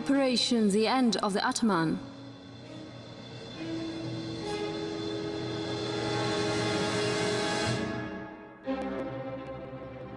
Operation The End of the Ataman.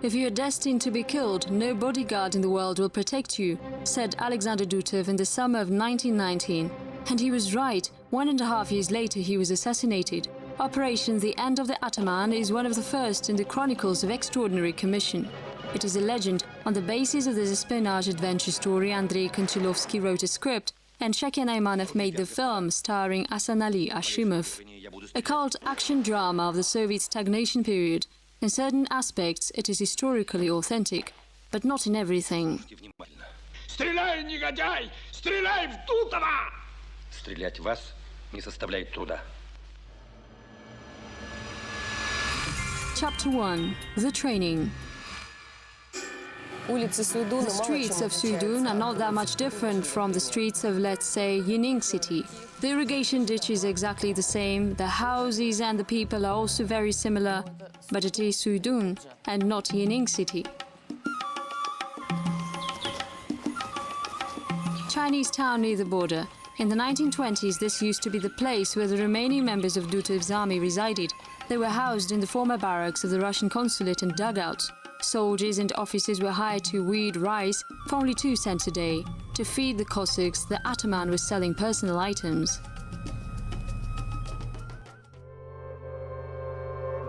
If you are destined to be killed, no bodyguard in the world will protect you, said Ataman Dutov in the summer of 1919. And he was right. 1.5 years later, he was assassinated. Operation The End of the Ataman is one of the first in the Chronicles of Extraordinary Commission. It is a legend. On the basis of this espionage adventure story, Andrei Konchalovsky wrote a script, and Shakia Naimanov made the film starring Asanali Ashimov. A cult action drama of the Soviet stagnation period. In certain aspects, it is historically authentic, but not in everything. Стреляй, негодяй! Стреляй в Дутова! Стрелять в вас не составляет труда. Chapter 1. The Training. The streets of Suidun are not that much different from the streets of, let's say, Yining city. The irrigation ditch is exactly the same, the houses and the people are also very similar, but it is Suidun and not Yining city. Chinese town near the border. In the 1920s, this used to be the place where the remaining members of Dutov's army resided. They were housed in the former barracks of the Russian consulate and dugouts. Soldiers and officers were hired to weed rice for only 2 cents a day. To feed the Cossacks, the Ataman was selling personal items.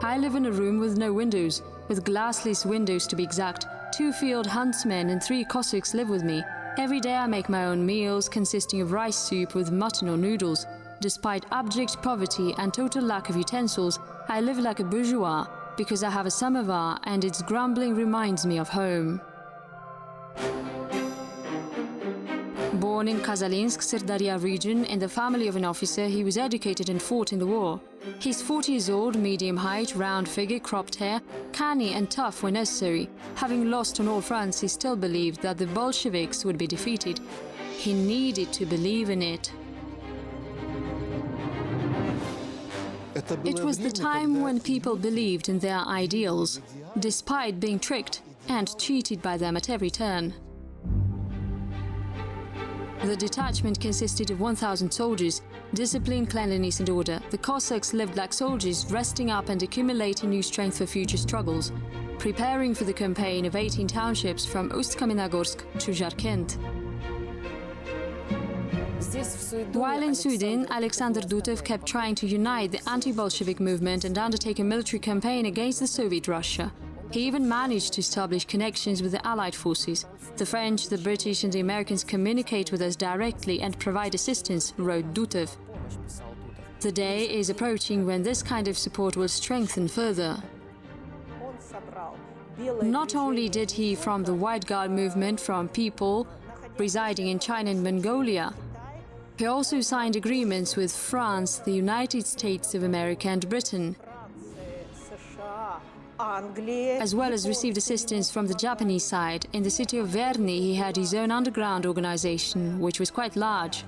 I live in a room with no windows, with glassless windows to be exact. 2 field huntsmen and 3 Cossacks live with me. Every day I make my own meals consisting of rice soup with mutton or noodles. Despite abject poverty and total lack of utensils, I live like a bourgeois because I have a samovar and its grumbling reminds me of home. Born in Kazalinsk, Sirdarya region, in the family of an officer, he was educated and fought in the war. He's 40 years old, medium height, round figure, cropped hair, canny and tough when necessary. Having lost on all fronts, he still believed that the Bolsheviks would be defeated. He needed to believe in it. It was the time when people believed in their ideals, despite being tricked and cheated by them at every turn. The detachment consisted of 1,000 soldiers, discipline, cleanliness and order. The Cossacks lived like soldiers, resting up and accumulating new strength for future struggles, preparing for the campaign of 18 townships from Ust-Kamenogorsk to Jarkent. While in Suidun, Alexander Dutov kept trying to unite the anti-Bolshevik movement and undertake a military campaign against the Soviet Russia. He even managed to establish connections with the Allied forces. The French, the British and the Americans communicate with us directly and provide assistance, wrote Dutov. The day is approaching when this kind of support will strengthen further. Not only did he from the White Guard movement from people residing in China and Mongolia, he also signed agreements with France, the United States of America and Britain, as well as received assistance from the Japanese side. In the city of Verny, he had his own underground organization, which was quite large.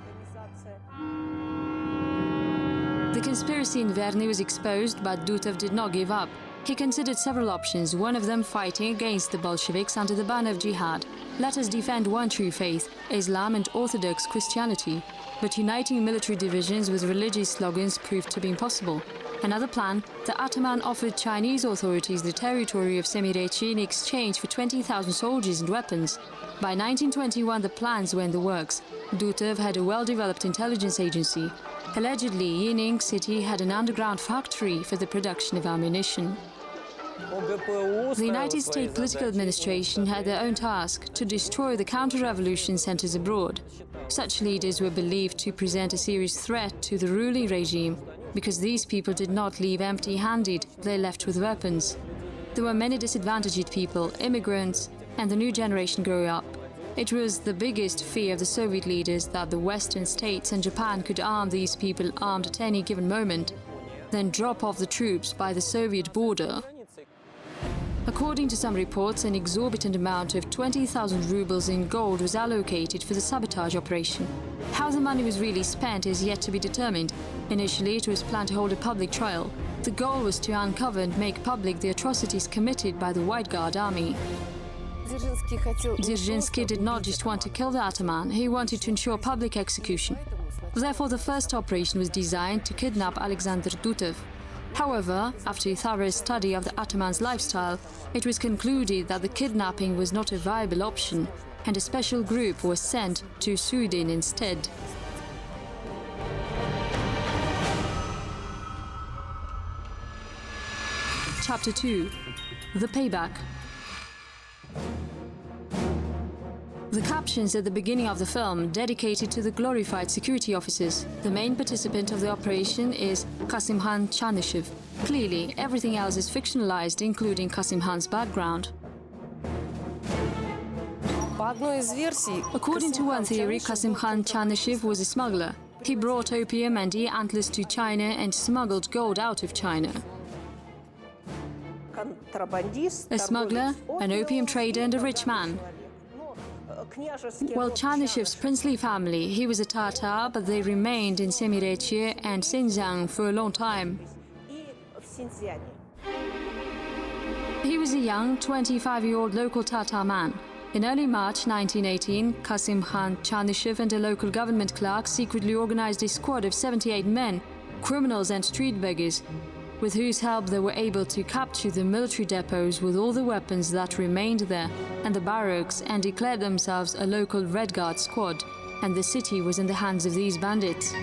The conspiracy in Verny was exposed, but Dutov did not give up. He considered several options, one of them fighting against the Bolsheviks under the banner of jihad. Let us defend one true faith, Islam and Orthodox Christianity. But uniting military divisions with religious slogans proved to be impossible. Another plan, the Ataman offered Chinese authorities the territory of Semirechi in exchange for 20,000 soldiers and weapons. By 1921, the plans were in the works. Dutov had a well-developed intelligence agency. Allegedly, Yining city had an underground factory for the production of ammunition. The United States political administration had their own task to destroy the counter-revolution centers abroad. Such leaders were believed to present a serious threat to the ruling regime, because these people did not leave empty-handed, they left with weapons. There were many disadvantaged people, immigrants, and the new generation growing up. It was the biggest fear of the Soviet leaders that the Western states and Japan could arm these people armed at any given moment, then drop off the troops by the Soviet border. According to some reports, an exorbitant amount of 20,000 rubles in gold was allocated for the sabotage operation. How the money was really spent is yet to be determined. Initially, it was planned to hold a public trial. The goal was to uncover and make public the atrocities committed by the White Guard army. Dzerzhinsky did not just want to kill the Ataman, he wanted to ensure public execution. Therefore, the first operation was designed to kidnap Alexander Dutov. However, after a thorough study of the Ataman's lifestyle, it was concluded that the kidnapping was not a viable option, and a special group was sent to Sweden instead. Chapter 2. The Payback. The captions at the beginning of the film dedicated to the glorified security officers. The main participant of the operation is Kasim Khan Chanyshev. Clearly, everything else is fictionalized, including Kasim Khan's background. According to one theory, Kasim Khan Chanyshev was a smuggler. He brought opium and deer antlers to China and smuggled gold out of China. A smuggler, an opium trader and a rich man. Well, Chanyshev's princely family, he was a Tatar, but they remained in Semirechye and Xinjiang for a long time. He was a young, 25-year-old local Tatar man. In early March 1918, Kasim Khan Chanyshev and a local government clerk secretly organized a squad of 78 men, criminals and street beggars, with whose help they were able to capture the military depots with all the weapons that remained there, and the barracks, and declared themselves a local Red Guard squad, and the city was in the hands of these bandits.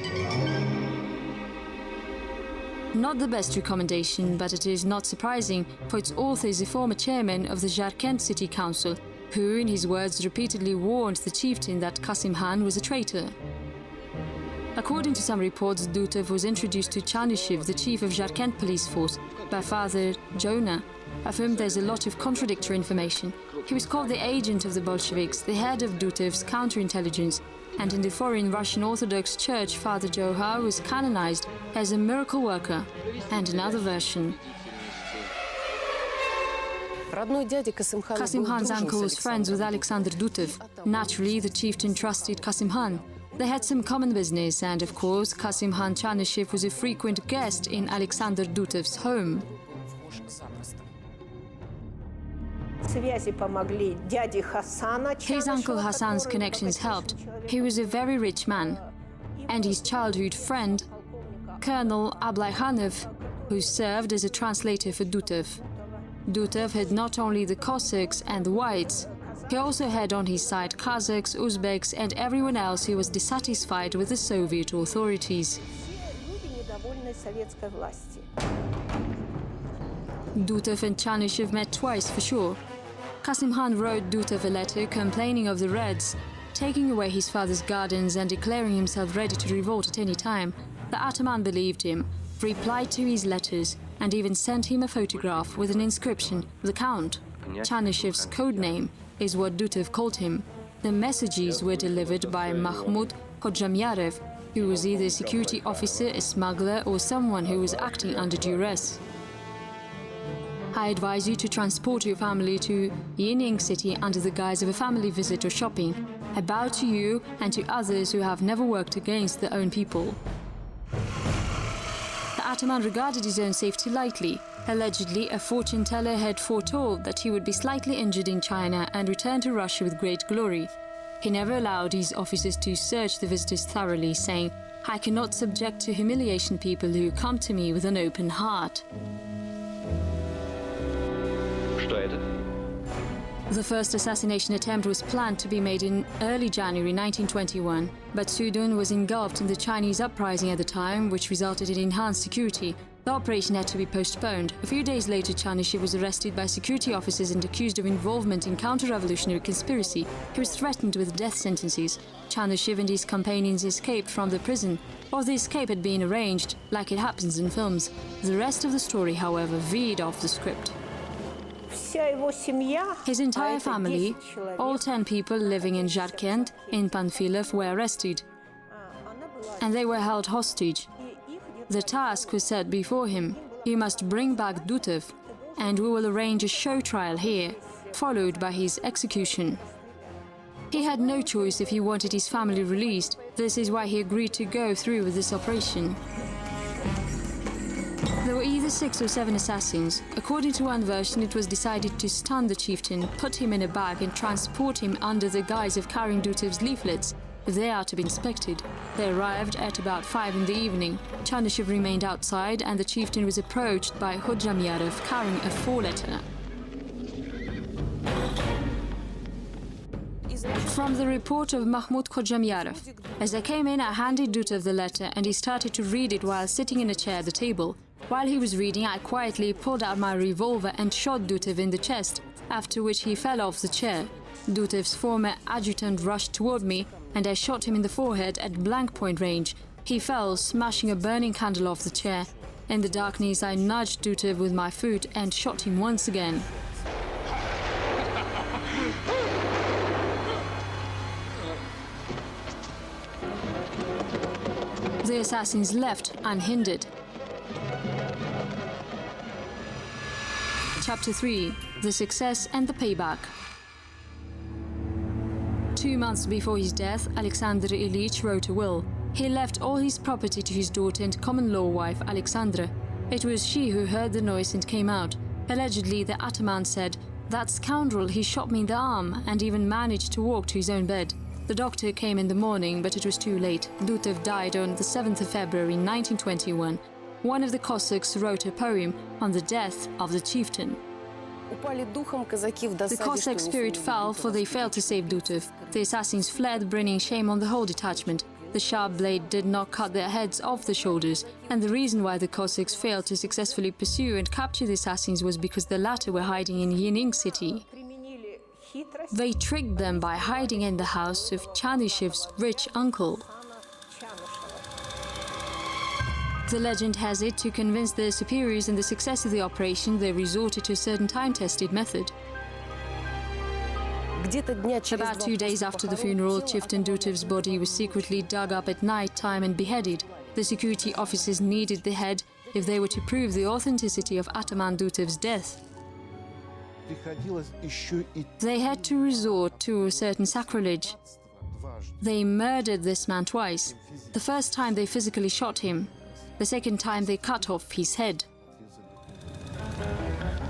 Not the best recommendation, but it is not surprising, for its author is a former chairman of the Jarkent City Council, who, in his words, repeatedly warned the chieftain that Kasim Khan was a traitor. According to some reports, Dutov was introduced to Chanyshev, the chief of Jarkent police force, by Father Jonah, of whom there's a lot of contradictory information. He was called the agent of the Bolsheviks, the head of Dutov's counterintelligence, and in the foreign Russian Orthodox Church, Father Johar was canonized as a miracle worker. And another version. Kasim Khan's uncle was friends with Alexander Dutov. Naturally, the chieftain trusted Kasim Khan. They had some common business, and of course, Kasim Khan Chanyshev was a frequent guest in Alexander Dutov's home. His uncle Hassan's connections helped. He was a very rich man. And his childhood friend, Colonel Ablaykhanov, who served as a translator for Dutov. Dutov had not only the Cossacks and the Whites, he also had on his side Kazakhs, Uzbeks, and everyone else who was dissatisfied with the Soviet authorities. Dutov and Chanyshev met twice for sure. Kasim Khan wrote Dutov a letter complaining of the Reds, taking away his father's gardens and declaring himself ready to revolt at any time. The Ataman believed him, replied to his letters, and even sent him a photograph with an inscription, the Count. Chanyshev's code name is what Dutov called him. The messages were delivered by Mahmud Khodjamyarev, who was either a security officer, a smuggler, or someone who was acting under duress. I advise you to transport your family to Yining City under the guise of a family visit or shopping. I bow to you and to others who have never worked against their own people. The Ataman regarded his own safety lightly. Allegedly, a fortune teller had foretold that he would be slightly injured in China and return to Russia with great glory. He never allowed his officers to search the visitors thoroughly, saying, "I cannot subject to humiliation people who come to me with an open heart." The first assassination attempt was planned to be made in early January 1921, but Sudan was engulfed in the Chinese uprising at the time, which resulted in enhanced security. The operation had to be postponed. A few days later, Chanyshev was arrested by security officers and accused of involvement in counter-revolutionary conspiracy. He was threatened with death sentences. Chanyshev and his companions escaped from the prison, or the escape had been arranged, like it happens in films. The rest of the story, however, veered off the script. His entire family, all 10 people living in Jarkent, in Panfilov, were arrested, and they were held hostage. The task was set before him. You must bring back Dutov, and we will arrange a show trial here, followed by his execution. He had no choice if he wanted his family released. This is why he agreed to go through with this operation. There were either 6 or 7 assassins. According to one version, it was decided to stun the chieftain, put him in a bag and transport him under the guise of carrying Dutov's leaflets, if they are to be inspected. They arrived at about 5 in the evening. Chanyshev remained outside and the chieftain was approached by Khodjamyarov carrying a 4-letter. From the report of Mahmud Khodjamyarov, as I came in, I handed Dutov the letter and he started to read it while sitting in a chair at the table. While he was reading, I quietly pulled out my revolver and shot Dutov in the chest, after which he fell off the chair. Dutov's former adjutant rushed toward me and I shot him in the forehead at blank point range. He fell, smashing a burning candle off the chair. In the darkness, I nudged Dutov with my foot and shot him once again. The assassins left unhindered. Chapter 3: The Success and the Payback. 2 months before his death, Alexander Ilyich wrote a will. He left all his property to his daughter and common-law wife, Alexandra. It was she who heard the noise and came out. Allegedly, the Ataman said, "That scoundrel, he shot me in the arm," and even managed to walk to his own bed. The doctor came in the morning, but it was too late. Dutov died on the 7th of February 1921. One of the Cossacks wrote a poem on the death of the chieftain. The Cossack spirit fell, for they failed to save Dutov. The assassins fled, bringing shame on the whole detachment. The sharp blade did not cut their heads off the shoulders, and the reason why the Cossacks failed to successfully pursue and capture the assassins was because the latter were hiding in Yening city. They tricked them by hiding in the house of Chanyshev's rich uncle. The legend has it, to convince their superiors in the success of the operation, they resorted to a certain time-tested method. About 2 days after the funeral, Chieftain Dutov's body was secretly dug up at night time and beheaded. The security officers needed the head if they were to prove the authenticity of Ataman Dutov's death. They had to resort to a certain sacrilege. They murdered this man twice. The first time they physically shot him. The second time they cut off his head.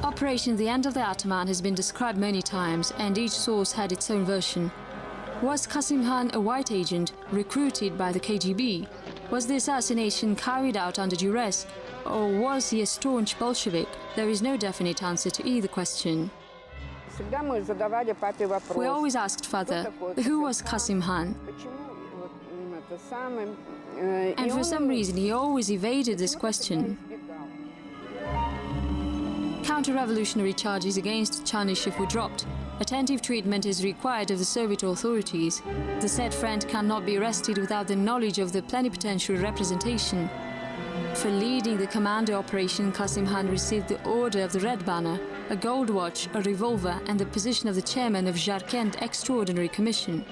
Operation The End of the Ataman has been described many times, and each source had its own version. Was Qasim Khan a white agent recruited by the KGB? Was the assassination carried out under duress? Or was he a staunch Bolshevik? There is no definite answer to either question. We always asked Father, who was Qasim Khan? And for some reason he always evaded this question. Counter-revolutionary charges against Chanyshev were dropped. Attentive treatment is required of the Soviet authorities. The said friend cannot be arrested without the knowledge of the plenipotentiary representation. For leading the commando operation, Qasim Khan received the Order of the Red Banner, a gold watch, a revolver, and the position of the chairman of Jarkent Extraordinary Commission.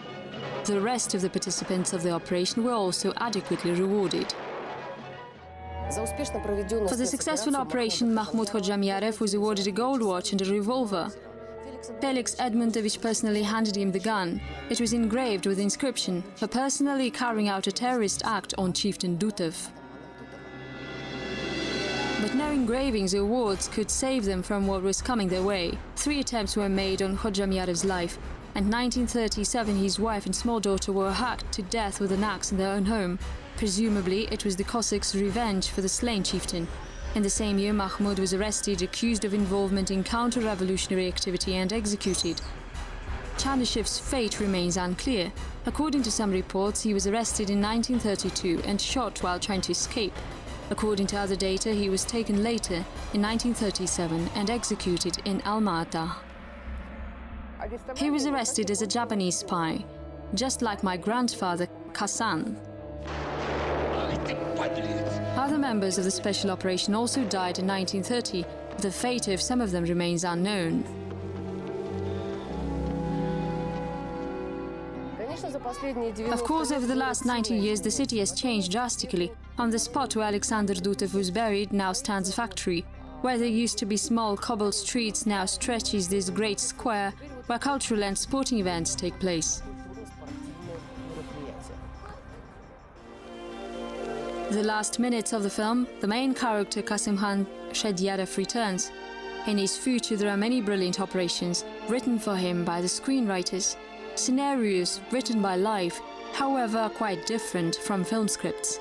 The rest of the participants of the operation were also adequately rewarded. For the successful operation, Mahmud Khodjamyarov was awarded a gold watch and a revolver. Felix Edmundovich personally handed him the gun. It was engraved with the inscription, "For personally carrying out a terrorist act on Chieftain Dutov." But no engravings or awards could save them from what was coming their way. 3 attempts were made on Khodjamyarov's life. In 1937, his wife and small daughter were hacked to death with an axe in their own home. Presumably, it was the Cossacks' revenge for the slain chieftain. In the same year, Mahmud was arrested, accused of involvement in counter-revolutionary activity and executed. Chanyshev's fate remains unclear. According to some reports, he was arrested in 1932 and shot while trying to escape. According to other data, he was taken later, in 1937, and executed in Alma-Ata. He was arrested as a Japanese spy, just like my grandfather, Kasan. Other members of the special operation also died in 1930. The fate of some of them remains unknown. Of course, over the last 90 years, the city has changed drastically. On the spot where Alexander Dutov was buried now stands a factory. Where there used to be small cobbled streets now stretches this great square where cultural and sporting events take place. The last minutes of the film, the main character Kasim Khan Shedyarev returns. In his future there are many brilliant operations written for him by the screenwriters, scenarios written by life, however, are quite different from film scripts.